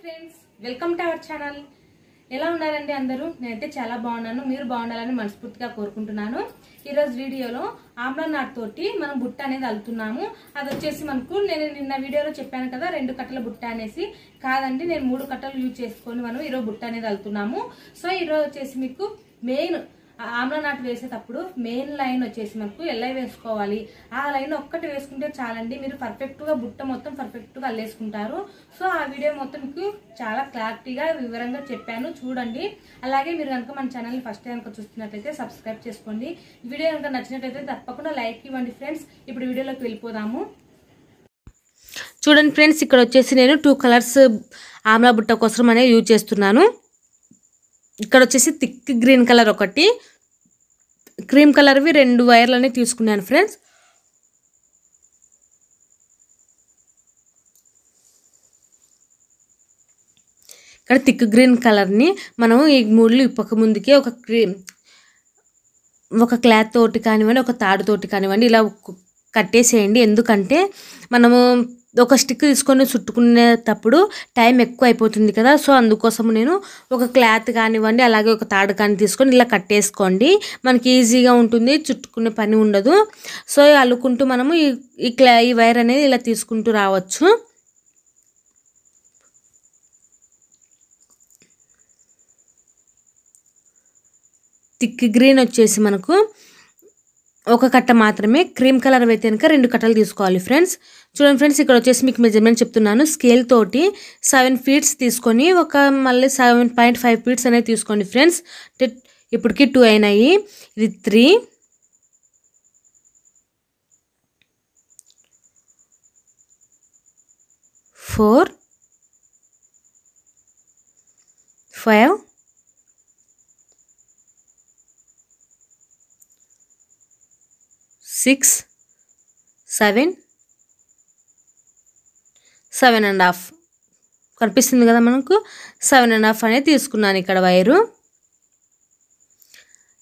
Friends, welcome to our channel. ఎలా ఉన్నారండి అందరూ? నేనైతే చాలా బాగున్నాను. మీరు బాగుండాలని మనస్ఫూర్తిగా కోరుకుంటున్నాను. ఈరోజు వీడియోలో ఆమ్లా నాట్ తోటి మనం బుట్ట అనేది అల్లుతున్నాము. అది వచ్చేసి మనకు నేను నిన్న వీడియోలో చెప్పాను కదా 2 కట్టల బుట్ట అనేసి. కాదండి, నేను 3 కట్టలు యూజ్ చేసుకొని మనం ఈరోజు బుట్ట అనేది అల్లుతున్నాము. సో ఈరోజు వచ్చేసి మీకు మెయిన్ ఆమ్లా నాట్ వేసేటప్పుడు మెయిన్ లైన్ వచ్చేసి మనకు ఎల్లై వేసుకోవాలి. ఆ లైన్ ఒక్కటి వేసుకుంటే చాలండి, మీరు పర్ఫెక్ట్గా బుట్ట మొత్తం పర్ఫెక్ట్గా అల్లేసుకుంటారు. సో ఆ వీడియో మొత్తం మీకు చాలా క్లారిటీగా వివరంగా చెప్పాను, చూడండి. అలాగే మీరు కనుక మన ఛానల్ని ఫస్ట్ టైం కనుక చూస్తున్నట్లయితే సబ్స్క్రైబ్ చేసుకోండి. వీడియో కనుక నచ్చినట్లయితే తప్పకుండా లైక్ ఇవ్వండి ఫ్రెండ్స్. ఇప్పుడు వీడియోలోకి వెళ్ళిపోదాము. చూడండి ఫ్రెండ్స్, ఇక్కడ వచ్చేసి నేను 2 కలర్స్ ఆమ్లా బుట్ట కోసం అనేది యూజ్ చేస్తున్నాను. ఇక్కడ వచ్చేసి థిక్ గ్రీన్ కలర్ ఒకటి, క్రీమ్ కలర్వి 2 వైర్లని తీసుకున్నాను ఫ్రెండ్స్. ఇక్కడ థిక్ గ్రీన్ కలర్ని మనం ఈ మూడులు ఇప్పక ముందుకే ఒక క్లాత్ తోటి కానివ్వండి, ఒక తాడు తోటి కానివ్వండి ఇలా కట్టేసేయండి. ఎందుకంటే మనము ఒక స్టిక్ తీసుకొని చుట్టుకునేటప్పుడు టైం ఎక్కువ అయిపోతుంది కదా. సో అందుకోసం నేను ఒక క్లాత్ కానివ్వండి, అలాగే ఒక తాడు కానీ తీసుకొని ఇలా కట్టేసుకోండి. మనకి ఈజీగా ఉంటుంది, చుట్టుకునే పని ఉండదు. సో అల్లుకుంటూ మనము ఈ వైర్ అనేది ఇలా తీసుకుంటూ రావచ్చు. థిక్ గ్రీన్ వచ్చేసి మనకు ఒక కట్ట మాత్రమే, క్రీమ్ కలర్ అయితే కనుక 2 కట్టలు తీసుకోవాలి ఫ్రెండ్స్. చూడండి ఫ్రెండ్స్, ఇక్కడ వచ్చేసి మీకు మెజర్మెంట్ చెప్తున్నాను. స్కేల్ తోటి 7 ఫీట్స్ తీసుకొని మళ్ళీ 7.5 ఫీట్స్ అనేది తీసుకోండి ఫ్రెండ్స్. ఇప్పటికి 2 అయినాయి. ఇది 3, 4, 5, 6, 7, 7.5 కనిపిస్తుంది కదా మనకు. 7.5 అనేది తీసుకున్నాను. ఇక్కడ వైరు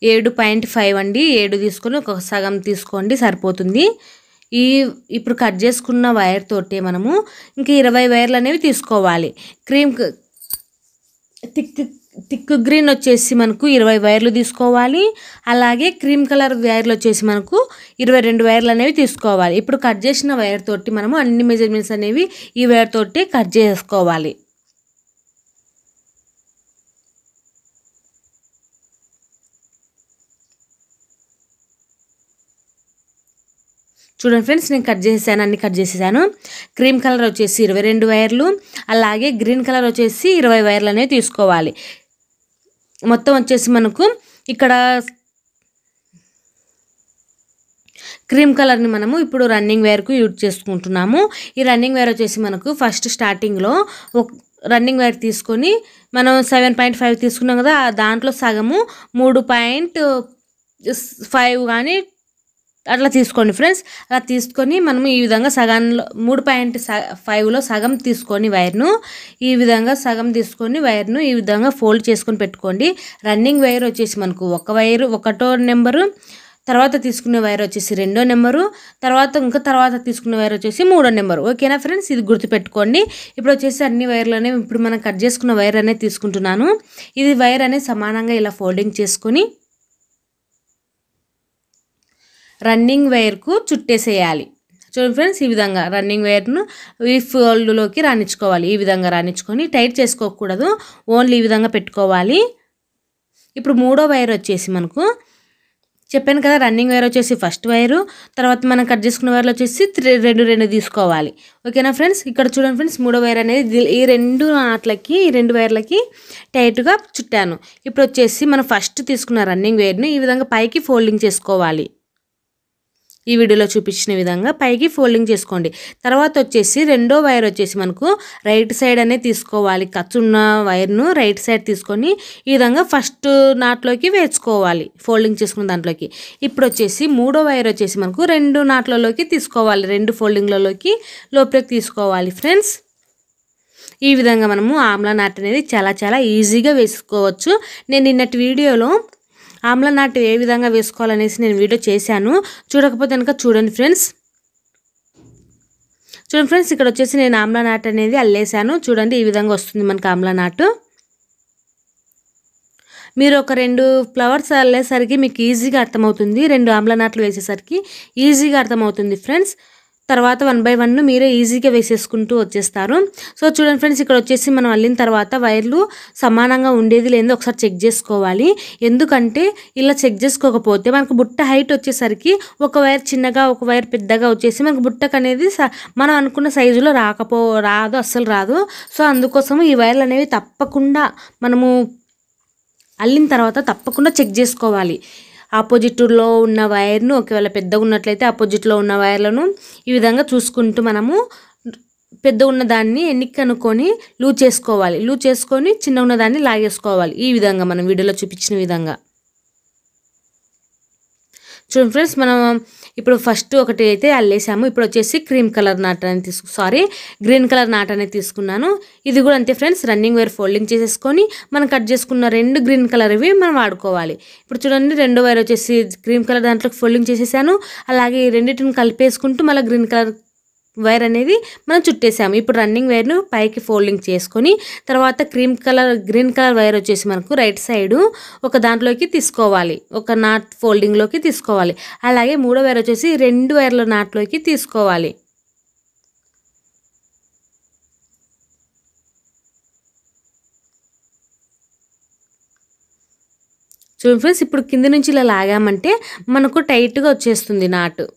7.5 అండి. 7 తీసుకొని ఒక సగం తీసుకోండి, సరిపోతుంది. ఇప్పుడు కట్ చేసుకున్న వైర్ తోటి మనము ఇంకా 20 వైర్లు అనేవి తీసుకోవాలి. థిక్ గ్రీన్ వచ్చేసి మనకు 20 వైర్లు తీసుకోవాలి. అలాగే క్రీమ్ కలర్ వైర్లు వచ్చేసి మనకు 22 వైర్లు అనేవి తీసుకోవాలి. ఇప్పుడు కట్ చేసిన వైర్ తోటి మనము అన్ని మెజర్మెంట్స్ అనేవి ఈ వైర్ తోటి కట్ చేసుకోవాలి. చూడండి ఫ్రెండ్స్, నేను అన్ని కట్ చేసేసాను. క్రీమ్ కలర్ వచ్చేసి 22 వైర్లు, అలాగే గ్రీన్ కలర్ వచ్చేసి 20 వైర్లు అనేవి తీసుకోవాలి. మొత్తం వచ్చేసి మనకు ఇక్కడ క్రీమ్ కలర్ని మనము ఇప్పుడు రన్నింగ్ వైర్కు యూజ్ చేసుకుంటున్నాము. ఈ రన్నింగ్ వైర్ వచ్చేసి మనకు ఫస్ట్ స్టార్టింగ్లో రన్నింగ్ వైర్ తీసుకొని మనం 7.5 తీసుకున్నాం కదా, దాంట్లో సగము 3.5 కానీ అట్లా తీసుకోండి ఫ్రెండ్స్. అలా తీసుకొని మనము ఈ విధంగా సగంలో 3.5లో సగం తీసుకొని వైర్ను ఈ విధంగా సగం తీసుకొని వైర్ను ఈ విధంగా ఫోల్డ్ చేసుకొని పెట్టుకోండి. రన్నింగ్ వైర్ వచ్చేసి మనకు ఒక వైరు 1వ నెంబరు, తర్వాత తీసుకునే వైర్ వచ్చేసి 2వ నెంబరు, తర్వాత తీసుకునే వైర్ వచ్చేసి 3వ నెంబరు. ఓకేనా ఫ్రెండ్స్, ఇది గుర్తుపెట్టుకోండి. ఇప్పుడు వచ్చేసి అన్ని వైర్లు అనేవి ఇప్పుడు మనం కట్ చేసుకున్న వైర్ అనేది తీసుకుంటున్నాను. ఇది వైర్ అనేది సమానంగా ఇలా ఫోల్డింగ్ చేసుకొని రన్నింగ్ వైర్కు చుట్టేసేయాలి. చూడండి ఫ్రెండ్స్, ఈ విధంగా రన్నింగ్ వైర్ను ఈ ఫోల్డ్లోకి రాణించుకోవాలి. ఈ విధంగా రాణించుకొని టైట్ చేసుకోకూడదు, ఓన్లీ ఈ విధంగా పెట్టుకోవాలి. ఇప్పుడు 3వ వైర్ వచ్చేసి మనకు చెప్పాను కదా, రన్నింగ్ వైర్ వచ్చేసి ఫస్ట్ వైరు, తర్వాత మనం కట్ చేసుకున్న వైర్లు వచ్చేసి 2 తీసుకోవాలి. ఓకేనా ఫ్రెండ్స్, ఇక్కడ చూడండి ఫ్రెండ్స్, 3వ వైర్ అనేది ఈ 2 వైర్లకి టైట్గా చుట్టాను. ఇప్పుడు వచ్చేసి మనం ఫస్ట్ తీసుకున్న రన్నింగ్ వైర్ని ఈ విధంగా పైకి ఫోల్డింగ్ చేసుకోవాలి. ఈ వీడియోలో చూపించిన విధంగా పైకి ఫోల్డింగ్ చేసుకోండి. తర్వాత వచ్చేసి 2వ వైర్ వచ్చేసి మనకు రైట్ సైడ్ అనేది తీసుకోవాలి. ఖర్చున్న వైర్ను రైట్ సైడ్ తీసుకొని ఈ విధంగా ఫస్ట్ నాట్లోకి వేసుకోవాలి, ఫోల్డింగ్ చేసుకున్న దాంట్లోకి. ఇప్పుడు వచ్చేసి 3వ వైర్ వచ్చేసి మనకు 2 నాట్లలోకి తీసుకోవాలి, 2 ఫోల్డింగ్లలోకి లోపలికి తీసుకోవాలి ఫ్రెండ్స్. ఈ విధంగా మనము ఆమ్లా నాట్ అనేది చాలా ఈజీగా వేసుకోవచ్చు. నేను నిన్నటి వీడియోలో ఆమ్లా నాట్ ఏ విధంగా వేసుకోవాలనేసి నేను వీడియో చేశాను, చూడకపోతే కనుక చూడండి ఫ్రెండ్స్. చూడండి ఫ్రెండ్స్, ఇక్కడ వచ్చేసి నేను ఆమ్లా నాట్ అనేది అల్లేసాను. చూడండి ఈ విధంగా వస్తుంది మనకు ఆమ్లా నాటు. మీరు ఒక 2 ఫ్లవర్స్ అల్లేసరికి మీకు ఈజీగా అర్థమవుతుంది. 2 ఆమ్లా నాట్లు వేసేసరికి ఈజీగా అర్థమవుతుంది ఫ్రెండ్స్. తర్వాత 1 బై 1 మీరే ఈజీగా వేసేసుకుంటూ వచ్చేస్తారు. సో చూడండి ఫ్రెండ్స్, ఇక్కడ వచ్చేసి మనం అల్లిన తర్వాత వైర్లు సమానంగా ఉండేది లేదో ఒకసారి చెక్ చేసుకోవాలి. ఎందుకంటే ఇలా చెక్ చేసుకోకపోతే మనకు బుట్ట హైట్ వచ్చేసరికి ఒక వైర్ చిన్నగా ఒక వైర్ పెద్దగా వచ్చేసి మనకు బుట్టకు అనేది మనం అనుకున్న సైజులో రాదు, అస్సలు రాదు. సో అందుకోసం ఈ వైర్లు అనేవి తప్పకుండా మనము అల్లిన తర్వాత తప్పకుండా చెక్ చేసుకోవాలి. ఆపోజిట్లో ఉన్న వైర్ను ఒకవేళ పెద్దగా ఉన్నట్లయితే ఆపోజిట్లో ఉన్న వైర్లను ఈ విధంగా చూసుకుంటూ మనము పెద్ద ఉన్నదాన్ని ఎన్నిక కనుక్కొని లూజ్ చేసుకోవాలి. లూజ్ చేసుకొని చిన్న ఉన్నదాన్ని లాగేసుకోవాలి. ఈ విధంగా మనం వీడియోలో చూపించిన విధంగా. చూడండి ఫ్రెండ్స్, మనం ఇప్పుడు ఫస్ట్ ఒకటి అయితే అల్లేసాము. ఇప్పుడు వచ్చేసి గ్రీన్ కలర్ నాట్ అనేది తీసుకున్నాను. ఇది కూడా అంతే ఫ్రెండ్స్, రన్నింగ్ వైర్ ఫోల్డింగ్ చేసేసుకొని మనం కట్ చేసుకున్న 2 గ్రీన్ కలర్వి మనం వాడుకోవాలి. ఇప్పుడు చూడండి, 2 వైర్ వచ్చేసి గ్రీన్ కలర్ దాంట్లోకి ఫోల్డింగ్ చేసేసాను. అలాగే ఈ రెండింటిని కలిపేసుకుంటూ మళ్ళీ గ్రీన్ కలర్ వైర్ అనేది మనం చుట్టేసాము. ఇప్పుడు రన్నింగ్ వైర్ను పైకి ఫోల్డింగ్ చేసుకొని తర్వాత గ్రీన్ కలర్ వైర్ వచ్చేసి మనకు రైట్ సైడు ఒక దాంట్లోకి తీసుకోవాలి, ఒక నాట్ ఫోల్డింగ్లోకి తీసుకోవాలి. అలాగే 3వ వైర్ వచ్చేసి 2 వైర్ల నాట్లోకి తీసుకోవాలి. చూడండి ఫ్రెండ్స్, ఇప్పుడు కింద నుంచి ఇలా లాగామంటే మనకు టైట్గా వచ్చేస్తుంది నాటు.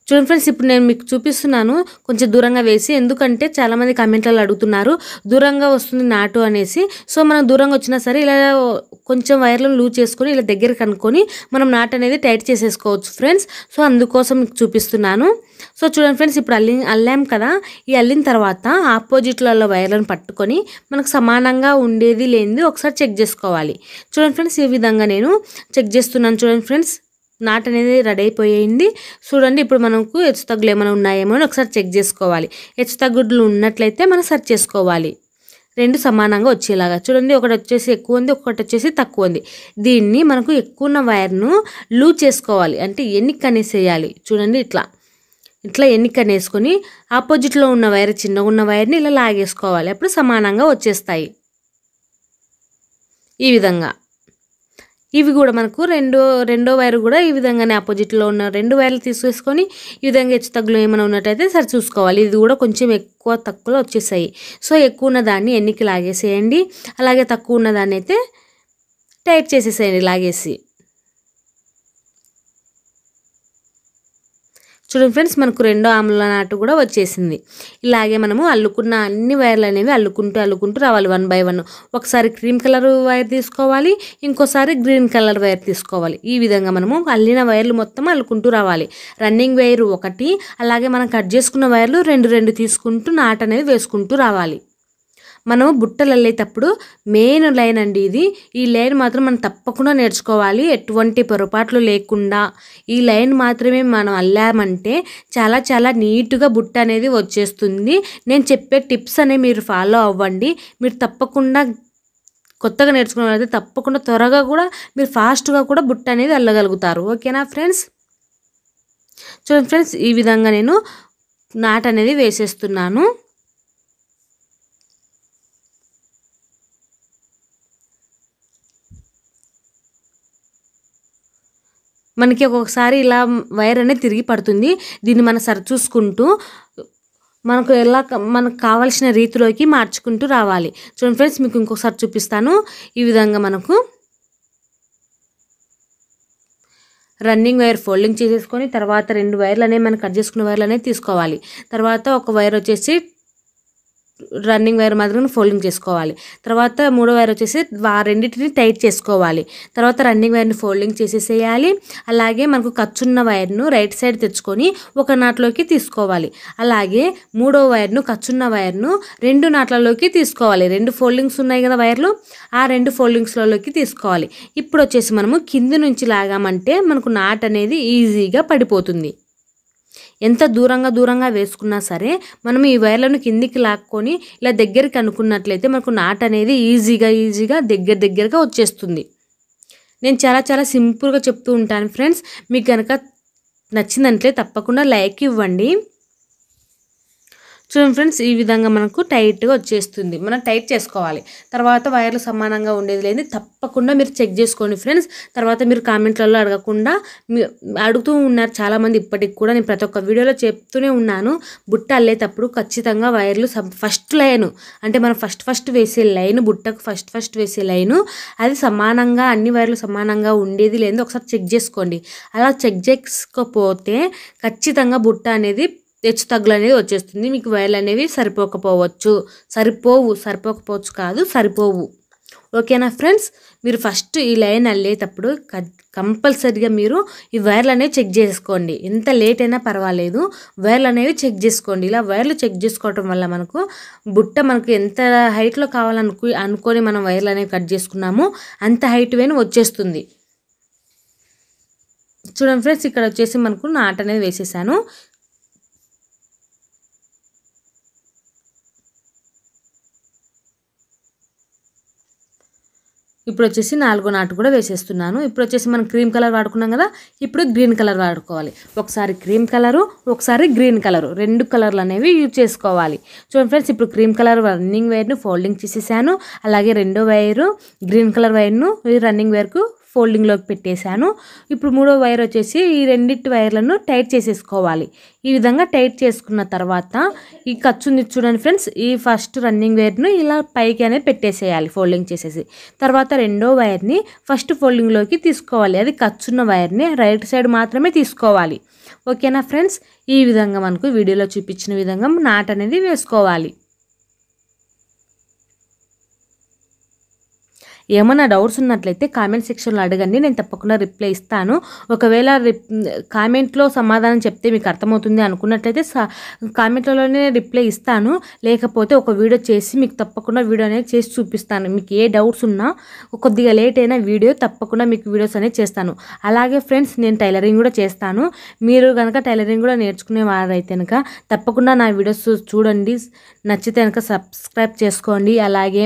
చూడండి ఫ్రెండ్స్, ఇప్పుడు నేను మీకు చూపిస్తున్నాను కొంచెం దూరంగా వేసి. ఎందుకంటే చాలామంది కామెంట్లలో అడుగుతున్నారు దూరంగా వస్తుంది నాటు అనేసి. సో మనం దూరంగా వచ్చినా సరే ఇలా కొంచెం వైర్లను లూజ్ చేసుకొని ఇలా దగ్గర కనుక్కొని మనం నాట్ అనేది టైట్ చేసేసుకోవచ్చు ఫ్రెండ్స్. సో అందుకోసం మీకు చూపిస్తున్నాను. సో చూడండి ఫ్రెండ్స్, ఇప్పుడు అల్లాం కదా, ఈ అల్లిన తర్వాత ఆపోజిట్లలో వైర్లను పట్టుకొని మనకు సమానంగా ఉండేది లేనిది ఒకసారి చెక్ చేసుకోవాలి. చూడండి ఫ్రెండ్స్, ఈ విధంగా నేను చెక్ చేస్తున్నాను. చూడండి ఫ్రెండ్స్, నాట్ అనేది రెడీ అయిపోయింది. చూడండి, ఇప్పుడు మనకు హెచ్చు తగ్గులు ఏమైనా ఉన్నాయేమో అని ఒకసారి చెక్ చేసుకోవాలి. హెచ్చు తగ్గులు ఉన్నట్లయితే మనం సెర్చ్ చేసుకోవాలి 2 సమానంగా వచ్చేలాగా. చూడండి, ఒకటి వచ్చేసి ఎక్కువ ఉంది, ఒకటి వచ్చేసి తక్కువ ఉంది. దీన్ని మనకు ఎక్కువ ఉన్న వైర్ను లూజ్ చేసుకోవాలి, అంటే ఎన్నిక అనేసేయాలి. చూడండి, ఇట్లా ఎన్నిక అనేసుకొని ఆపోజిట్లో ఉన్న వైర్ చిన్నగా ఉన్న వైర్ని ఇలా లాగేసుకోవాలి. అప్పుడు సమానంగా వచ్చేస్తాయి ఈ విధంగా. ఇవి కూడా మనకు రెండో వైర్ కూడా ఈ విధంగానే ఆపోజిట్లో ఉన్న 2 వైర్లు తీసేసుకొని ఈ విధంగా హెచ్చు తగ్గులు ఏమైనా ఉన్నట్టయితే సరి చూసుకోవాలి. ఇది కూడా కొంచెం ఎక్కువ తక్కువలో వచ్చేసాయి. సో ఎక్కువ ఉన్న దాన్ని ఎన్నికి లాగేసేయండి. అలాగే తక్కువ ఉన్న దాన్ని అయితే టైట్ చేసేసేయండి లాగేసి. చూడండి ఫ్రెండ్స్, మనకు 2వ ఆమ్లా నాటు కూడా వచ్చేసింది. ఇలాగే మనము అల్లుకున్న అన్ని వైర్లు అనేవి అల్లుకుంటూ రావాలి 1 బై 1. ఒకసారి క్రీమ్ కలర్ వైర్ తీసుకోవాలి, ఇంకోసారి గ్రీన్ కలర్ వైర్ తీసుకోవాలి. ఈ విధంగా మనము అల్లిన వైర్లు మొత్తం అల్లుకుంటూ రావాలి. రన్నింగ్ వైర్ 1, అలాగే మనం కట్ చేసుకున్న వైర్లు 2 తీసుకుంటూ నాట్ అనేది వేసుకుంటూ రావాలి. మనం బుట్టలు అల్లేటప్పుడు మెయిన్ లైన్ అండి ఇది. ఈ లైన్ మాత్రం మనం తప్పకుండా నేర్చుకోవాలి, ఎటువంటి పొరపాట్లు లేకుండా. ఈ లైన్ మాత్రమే మనం అల్లామంటే చాలా చాలా నీట్గా బుట్ట అనేది వచ్చేస్తుంది. నేను చెప్పే టిప్స్ అనేవి మీరు ఫాలో అవ్వండి. మీరు తప్పకుండా కొత్తగా నేర్చుకున్నట్లయితే తప్పకుండా త్వరగా కూడా మీరు ఫాస్ట్గా కూడా బుట్ట అనేది అల్లగలుగుతారు. ఓకేనా ఫ్రెండ్స్? చూడండి ఫ్రెండ్స్, ఈ విధంగా నేను నాట్ అనేది వేసేస్తున్నాను. మనకి ఒక్కొక్కసారి ఇలా వైర్ అనేది తిరిగి పడుతుంది. దీన్ని మనం సరి చూసుకుంటూ మనకు కావాల్సిన రీతిలోకి మార్చుకుంటూ రావాలి. చూడండి ఫ్రెండ్స్, మీకు ఇంకొకసారి చూపిస్తాను. ఈ విధంగా మనకు రన్నింగ్ వైర్ ఫోల్డింగ్ చేసేసుకొని తర్వాత 2 వైర్లు అనేవి మనం కట్ చేసుకున్న వైర్లు అనేవి తీసుకోవాలి. తర్వాత ఒక వైర్ వచ్చేసి రన్నింగ్ వైర్ మాత్రం ఫోల్డింగ్ చేసుకోవాలి. తర్వాత 3వ వైర్ వచ్చేసి రెండింటిని టైట్ చేసుకోవాలి. తర్వాత రన్నింగ్ వైర్ని ఫోల్డింగ్ చేసేసేయాలి. అలాగే మనకు ఖర్చున్న వైర్ను రైట్ సైడ్ తెచ్చుకొని ఒక నాట్లోకి తీసుకోవాలి. అలాగే 3వ వైర్ను ఖర్చున్న వైర్ను 2 నాట్లలోకి తీసుకోవాలి. 2 ఫోల్డింగ్స్ ఉన్నాయి కదా వైర్లు, ఆ 2 ఫోల్డింగ్స్లలోకి తీసుకోవాలి. ఇప్పుడు వచ్చేసి మనము కింది నుంచి లాగామంటే మనకు నాట్ అనేది ఈజీగా పడిపోతుంది. ఎంత దూరంగా వేసుకున్నా సరే మనం ఈ వైర్లను కిందికి లాక్కొని ఇలా దగ్గరికి అనుకున్నట్లయితే మనకు నాట్ అనేది ఈజీగా దగ్గరగా వచ్చేస్తుంది. నేను చాలా చాలా సింపుల్గా చెప్తూ ఉంటాను ఫ్రెండ్స్. మీకు కనుక నచ్చిందంటే తప్పకుండా లైక్ ఇవ్వండి. చూడండి ఫ్రెండ్స్, ఈ విధంగా మనకు టైట్గా వచ్చేస్తుంది. మనం టైట్ చేసుకోవాలి. తర్వాత వైర్లు సమానంగా ఉండేది లేదు తప్పకుండా మీరు చెక్ చేసుకోండి ఫ్రెండ్స్. తర్వాత మీరు కామెంట్లలో అడగకుండా అడుగుతూ ఉన్నారు చాలామంది. ఇప్పటికి కూడా నేను ప్రతి ఒక్క వీడియోలో చెప్తూనే ఉన్నాను, బుట్ట అల్లేటప్పుడు ఖచ్చితంగా వైర్లు ఫస్ట్ లైన్ అంటే మనం ఫస్ట్ వేసే లైన్, బుట్టకు ఫస్ట్ వేసే లైను అది సమానంగా అన్ని వైర్లు సమానంగా ఉండేది లేదు ఒకసారి చెక్ చేసుకోండి. అలా చెక్ చేసుకోకపోతే ఖచ్చితంగా బుట్ట అనేది హెచ్చు తగ్గులు అనేది వచ్చేస్తుంది. మీకు వైర్లు అనేవి సరిపోకపోవచ్చు కాదు, సరిపోవు. ఓకేనా ఫ్రెండ్స్, మీరు ఫస్ట్ ఈ లైన్ అల్లేటప్పుడు కంపల్సరిగా మీరు ఈ వైర్లు అనేవి చెక్ చేసుకోండి. ఎంత లేట్ అయినా పర్వాలేదు, వైర్లు అనేవి చెక్ చేసుకోండి. ఇలా వైర్లు చెక్ చేసుకోవటం వల్ల మనకు బుట్ట మనకు ఎంత హైట్లో అనుకొని మనం వైర్లు అనేవి కట్ చేసుకున్నామో అంత హైట్ వేను వచ్చేస్తుంది. చూడండి ఫ్రెండ్స్, ఇక్కడ వచ్చేసి మనకు నాట్ అనేది వేసేసాను. ఇప్పుడు వచ్చేసి 4వ నాటు కూడా వేసేస్తున్నాను. ఇప్పుడు వచ్చేసి మనం క్రీమ్ కలర్ వాడుకున్నాం కదా, ఇప్పుడు గ్రీన్ కలర్ వాడుకోవాలి. ఒకసారి క్రీమ్ కలరు, ఒకసారి గ్రీన్ కలరు, 2 కలర్లు అనేవి యూజ్ చేసుకోవాలి. చూడండి ఫ్రెండ్స్, ఇప్పుడు క్రీమ్ కలర్ రన్నింగ్ వైర్ను ఫోల్డింగ్ చేసేసాను. అలాగే రెండో వైరు గ్రీన్ కలర్ వైర్ను రన్నింగ్ వైర్కు ఫోల్డింగ్లోకి పెట్టేశాను. ఇప్పుడు 3వ వైర్ వచ్చేసి ఈ రెండింటి వైర్లను టైట్ చేసేసుకోవాలి. ఈ విధంగా టైట్ చేసుకున్న తర్వాత ఈ ఖర్చుంది చూడండి ఫ్రెండ్స్, ఈ ఫస్ట్ రన్నింగ్ వైర్ను ఇలా పైకి అనేది పెట్టేసేయాలి ఫోల్డింగ్ చేసేసి. తర్వాత రెండో వైర్ని ఫస్ట్ ఫోల్డింగ్లోకి తీసుకోవాలి. అది ఖర్చున్న వైర్ని రైట్ సైడ్ మాత్రమే తీసుకోవాలి. ఓకేనా ఫ్రెండ్స్, ఈ విధంగా మనకు వీడియోలో చూపించిన విధంగా నాట్ అనేది వేసుకోవాలి. ఏమైనా డౌట్స్ ఉన్నట్లయితే కామెంట్ సెక్షన్లో అడగండి, నేను తప్పకుండా రిప్లై ఇస్తాను. ఒకవేళ కామెంట్లో సమాధానం చెప్తే మీకు అర్థమవుతుంది అనుకున్నట్లయితే కామెంట్లలోనే రిప్లై ఇస్తాను. లేకపోతే ఒక వీడియో చేసి మీకు తప్పకుండా వీడియో అనేది చేసి చూపిస్తాను. మీకు ఏ డౌట్స్ ఉన్నా కొద్దిగా లేట్ అయినా వీడియో తప్పకుండా మీకు వీడియోస్ అనేది చేస్తాను. అలాగే ఫ్రెండ్స్, నేను టైలరింగ్ కూడా చేస్తాను. మీరు కనుక టైలరింగ్ కూడా నేర్చుకునే వారైతే కనుక తప్పకుండా నా వీడియోస్ చూడండి. నచ్చితే కనుక సబ్స్క్రైబ్ చేసుకోండి. అలాగే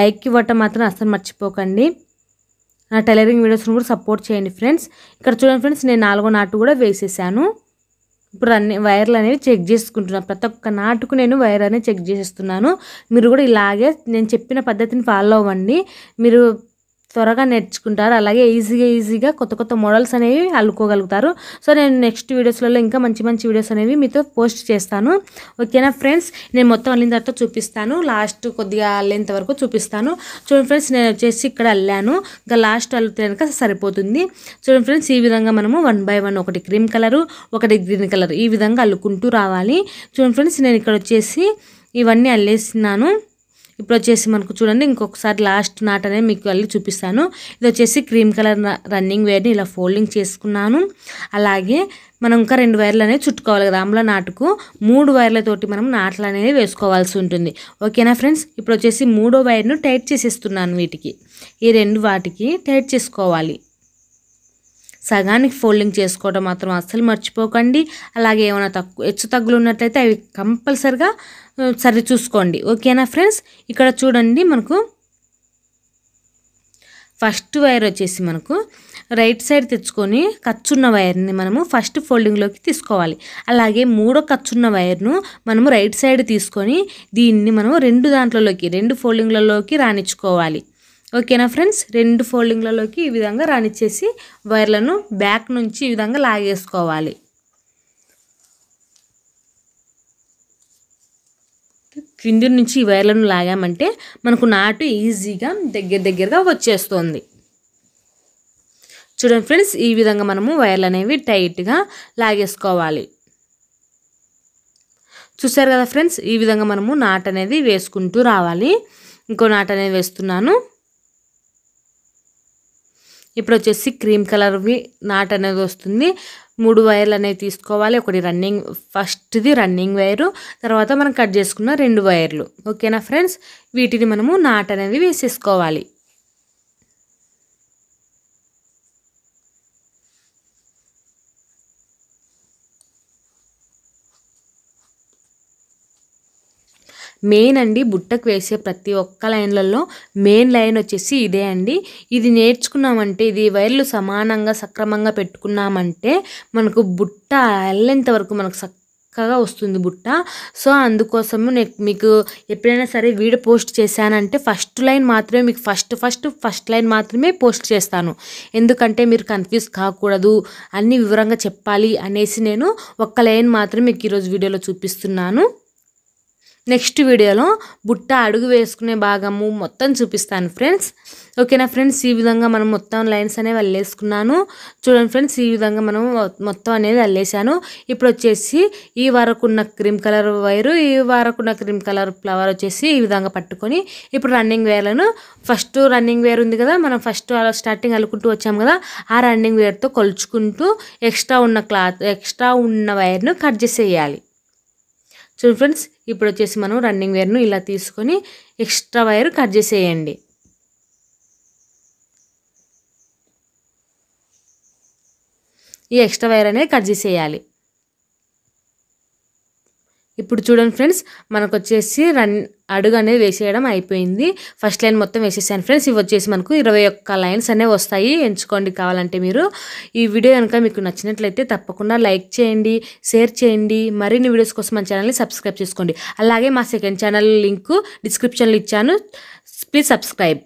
లైక్ ఇవ్వటం మాత్రం అస్సలు మర్చిపోకండి. నా టైలరింగ్ వీడియోస్ని కూడా సపోర్ట్ చేయండి ఫ్రెండ్స్. ఇక్కడ చూడండి ఫ్రెండ్స్, నేను 4వ నాటు కూడా వేసేసాను. ఇప్పుడు అన్ని వైర్లు అనేవి చెక్ చేసుకుంటున్నాను. ప్రతి ఒక్క నాటుకు నేను వైర్ అనేది చెక్ చేసేస్తున్నాను. మీరు కూడా ఇలాగే నేను చెప్పిన పద్ధతిని ఫాలో అవ్వండి. మీరు త్వరగా నేర్చుకుంటారు. అలాగే ఈజీగా కొత్త మోడల్స్ అనేవి అల్లుకోగలుగుతారు. సో నేను నెక్స్ట్ వీడియోస్లలో ఇంకా మంచి వీడియోస్ అనేవి మీతో పోస్ట్ చేస్తాను. ఓకేనా ఫ్రెండ్స్, నేను మొత్తం అల్లిన తర్వాత చూపిస్తాను. లాస్ట్ కొద్దిగా అల్లేంత వరకు చూపిస్తాను. చూడండి ఫ్రెండ్స్, నేను వచ్చేసి ఇక్కడ అల్లాను. ఇంకా లాస్ట్ అల్లితే కనుక సరిపోతుంది. చూడండి ఫ్రెండ్స్, ఈ విధంగా మనము 1 by 1 ఒకటి క్రీమ్ కలరు, ఒకటి గ్రీన్ కలర్ ఈ విధంగా అల్లుకుంటూ రావాలి. చూడండి ఫ్రెండ్స్, నేను ఇక్కడ వచ్చేసి ఇవన్నీ అల్లేస్తున్నాను. ఇప్పుడు వచ్చేసి మనకు చూడండి, ఇంకొకసారి లాస్ట్ నాట్ అనేది మీకు వెళ్ళి చూపిస్తాను. ఇది వచ్చేసి క్రీమ్ కలర్ రన్నింగ్ వైర్ని ఇలా ఫోల్డింగ్ చేసుకున్నాను. అలాగే మనం ఇంకా 2 వైర్లు అనేవి చుట్టుకోవాలి కదా. ఆమ్ల నాటుకు 3 వైర్లతోటి మనం నాట్లు అనేది వేసుకోవాల్సి ఉంటుంది. ఓకేనా ఫ్రెండ్స్, ఇప్పుడు వచ్చేసి 3వ వైర్ను టైట్ చేసేస్తున్నాను. వీటికి ఈ 2 వాటికి టైట్ చేసుకోవాలి. సగానికి ఫోల్డింగ్ చేసుకోవడం మాత్రం అస్సలు మర్చిపోకండి. అలాగే ఏమైనా హెచ్చు తగ్గులు ఉన్నట్లయితే అవి కంపల్సరిగా సరి చూసుకోండి. ఓకేనా ఫ్రెండ్స్, ఇక్కడ చూడండి మనకు ఫస్ట్ వైర్ వచ్చేసి మనకు రైట్ సైడ్ తెచ్చుకొని ఖర్చున్న వైర్ని మనము ఫస్ట్ ఫోల్డింగ్లోకి తీసుకోవాలి. అలాగే 3వ ఖర్చున్న వైర్ను మనము రైట్ సైడ్ తీసుకొని దీన్ని మనము 2 ఫోల్డింగ్లలోకి రానిచ్చుకోవాలి. ఓకేనా ఫ్రెండ్స్, 2 ఫోల్డింగ్లలోకి ఈ విధంగా రానిచ్చేసి వైర్లను బ్యాక్ నుంచి ఈ విధంగా లాగేసుకోవాలి. కింది నుంచి ఈ వైర్లను లాగామంటే మనకు నాటు ఈజీగా దగ్గరగా వచ్చేస్తుంది. చూడండి ఫ్రెండ్స్, ఈ విధంగా మనము వైర్లు అనేవి టైట్గా లాగేసుకోవాలి. చూసారు కదా ఫ్రెండ్స్, ఈ విధంగా మనము నాట్ అనేది వేసుకుంటూ రావాలి. ఇంకో నాట్ అనేది వేస్తున్నాను. ఇప్పుడు వచ్చేసి క్రీమ్ కలర్వి నాట్ అనేది వస్తుంది. 3 వైర్లు అనేవి తీసుకోవాలి. ఒకటి ఫస్ట్ది రన్నింగ్ వైరు, తర్వాత మనం కట్ చేసుకున్న 2 వైర్లు. ఓకేనా ఫ్రెండ్స్, వీటిని మనము నాట్ అనేది వేసేసుకోవాలి. మెయిన్ అండి, బుట్టకు వేసే ప్రతి ఒక్క లైన్లలో మెయిన్ లైన్ వచ్చేసి ఇదే అండి. ఇది నేర్చుకున్నామంటే, ఇది వైర్లు సమానంగా సక్రమంగా పెట్టుకున్నామంటే మనకు బుట్ట అల్లేంత వరకు మనకు చక్కగా వస్తుంది బుట్ట. సో అందుకోసము మీకు ఎప్పుడైనా సరే వీడియో పోస్ట్ చేశానంటే ఫస్ట్ లైన్ మాత్రమే మీకు ఫస్ట్ లైన్ మాత్రమే పోస్ట్ చేస్తాను. ఎందుకంటే మీరు కన్ఫ్యూజ్ కాకూడదు, అన్ని వివరంగా చెప్పాలి అనేసి నేను ఒక్క లైన్ మాత్రం మీకు ఈరోజు వీడియోలో చూపిస్తున్నాను. నెక్స్ట్ వీడియోలో బుట్ట అడుగు వేసుకునే భాగము మొత్తం చూపిస్తాను ఫ్రెండ్స్. ఓకేనా ఫ్రెండ్స్, ఈ విధంగా మనం మొత్తం లైన్స్ అనేవి అల్లేసుకున్నాను. చూడండి ఫ్రెండ్స్, ఈ విధంగా మనం మొత్తం అనేది అల్లేసాను. ఇప్పుడు వచ్చేసి ఈ వరకు ఉన్న క్రీమ్ కలర్ వైరు, ఈ వరకు ఉన్న క్రీమ్ కలర్ ఫ్లవర్ వచ్చేసి ఈ విధంగా పట్టుకొని ఇప్పుడు రన్నింగ్ వేర్లను ఫస్ట్ రన్నింగ్ వేర్ ఉంది కదా, మనం ఫస్ట్ స్టార్టింగ్ అల్లుకుంటూ వచ్చాము కదా, ఆ రన్నింగ్ వేర్తో కొలుచుకుంటూ ఎక్స్ట్రా ఉన్న వైర్ను కట్ చేసేయాలి. చూడండి ఫ్రెండ్స్, ఇప్పుడు వచ్చేసి మనం రన్నింగ్ వేర్ను ఇలా తీసుకొని ఎక్స్ట్రా వైర్ కట్ చేసేయండి. ఈ ఎక్స్ట్రా వైర్ అనేది కట్ చేసేయాలి. ఇప్పుడు చూడండి ఫ్రెండ్స్, మనకు వచ్చేసి అడుగు అనేది వేసేయడం అయిపోయింది. ఫస్ట్ లైన్ మొత్తం వేసేసాను ఫ్రెండ్స్. ఇవి వచ్చేసి మనకు 21 లైన్స్ అనేవి వస్తాయి. ఎంచుకోండి కావాలంటే మీరు. ఈ వీడియో కనుక మీకు నచ్చినట్లయితే తప్పకుండా లైక్ చేయండి, షేర్ చేయండి. మరిన్ని వీడియోస్ కోసం మన ఛానల్ని సబ్స్క్రైబ్ చేసుకోండి. అలాగే మా సెకండ్ ఛానల్ లింక్ డిస్క్రిప్షన్లో ఇచ్చాను, ప్లీజ్ సబ్స్క్రైబ్.